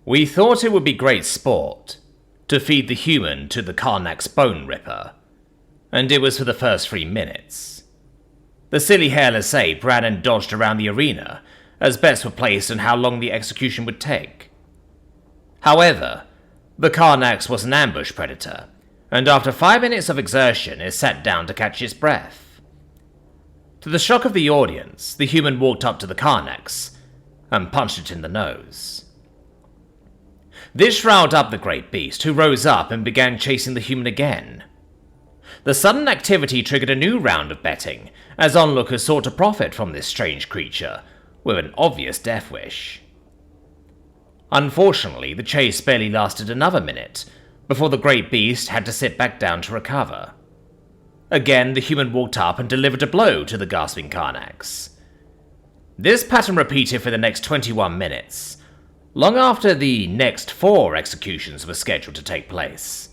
We thought it would be great sport to feed the human to the Karnak's bone ripper, and it was for the first 3 minutes. The silly hairless ape ran and dodged around the arena as bets were placed on how long the execution would take. However, the Karnax was an ambush predator, and after 5 minutes of exertion it sat down to catch its breath. To the shock of the audience, the human walked up to the Karnax and punched it in the nose. This riled up the great beast, who rose up and began chasing the human again. The sudden activity triggered a new round of betting, as onlookers sought to profit from this strange creature, with an obvious death wish. Unfortunately, the chase barely lasted another minute, before the great beast had to sit back down to recover. Again, the human walked up and delivered a blow to the gasping Karnax. This pattern repeated for the next 21 minutes, long after the next 4 executions were scheduled to take place.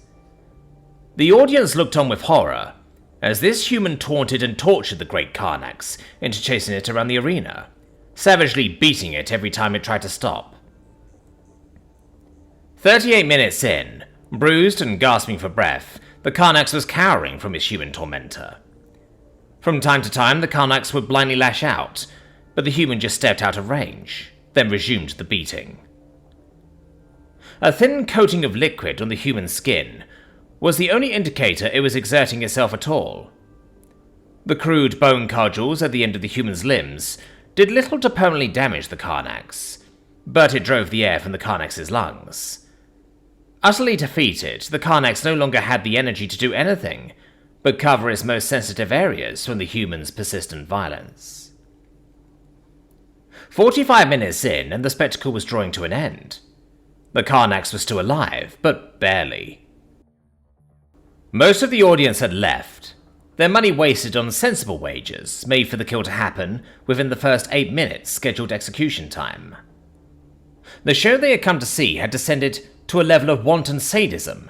The audience looked on with horror, as this human taunted and tortured the great Karnax into chasing it around the arena, savagely beating it every time it tried to stop. 38 minutes in, bruised and gasping for breath, the Karnax was cowering from his human tormentor. From time to time, the Karnax would blindly lash out, but the human just stepped out of range, then resumed the beating. A thin coating of liquid on the human skin was the only indicator it was exerting itself at all. The crude bone cudgels at the end of the human's limbs did little to permanently damage the Karnax, but it drove the air from the Karnax's lungs. Utterly defeated, the Karnax no longer had the energy to do anything but cover its most sensitive areas from the human's persistent violence. 45 minutes in, and the spectacle was drawing to an end. The Karnax was still alive, but barely. Most of the audience had left, their money wasted on sensible wagers made for the kill to happen within the first 8 minutes scheduled execution time. The show they had come to see had descended to a level of wanton sadism.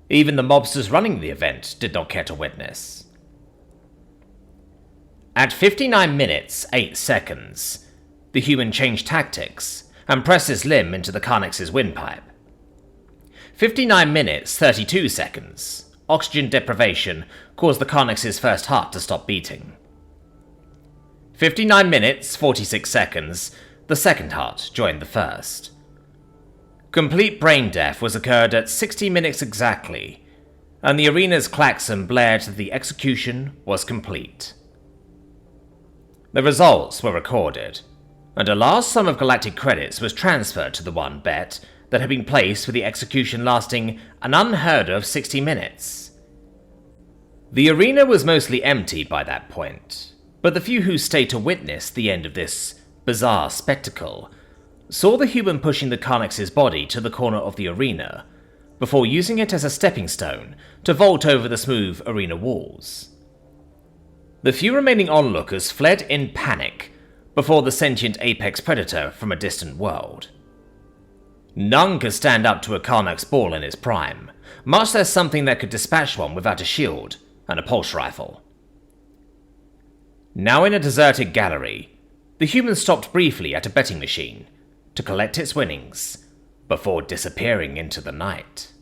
Even the mobsters running the event did not care to witness. At 59 minutes 8 seconds, the human changed tactics and pressed his limb into the Karnax's windpipe. 59 minutes 32 seconds, oxygen deprivation caused the Karnax's first heart to stop beating. 59 minutes 46 seconds, the second heart joined the first. Complete brain death was occurred at 60 minutes exactly, and the arena's klaxon blared that the execution was complete. The results were recorded, and a large sum of galactic credits was transferred to the one bet that had been placed for the execution lasting an unheard of 60 minutes. The arena was mostly empty by that point, but the few who stayed to witness the end of this bizarre spectacle saw the human pushing the Karnax's body to the corner of the arena, before using it as a stepping stone to vault over the smooth arena walls. The few remaining onlookers fled in panic before the sentient apex predator from a distant world. None could stand up to a Karnax ball in its prime, much less something that could dispatch one without a shield and a pulse rifle. Now in a deserted gallery, the human stopped briefly at a betting machine to collect its winnings before disappearing into the night.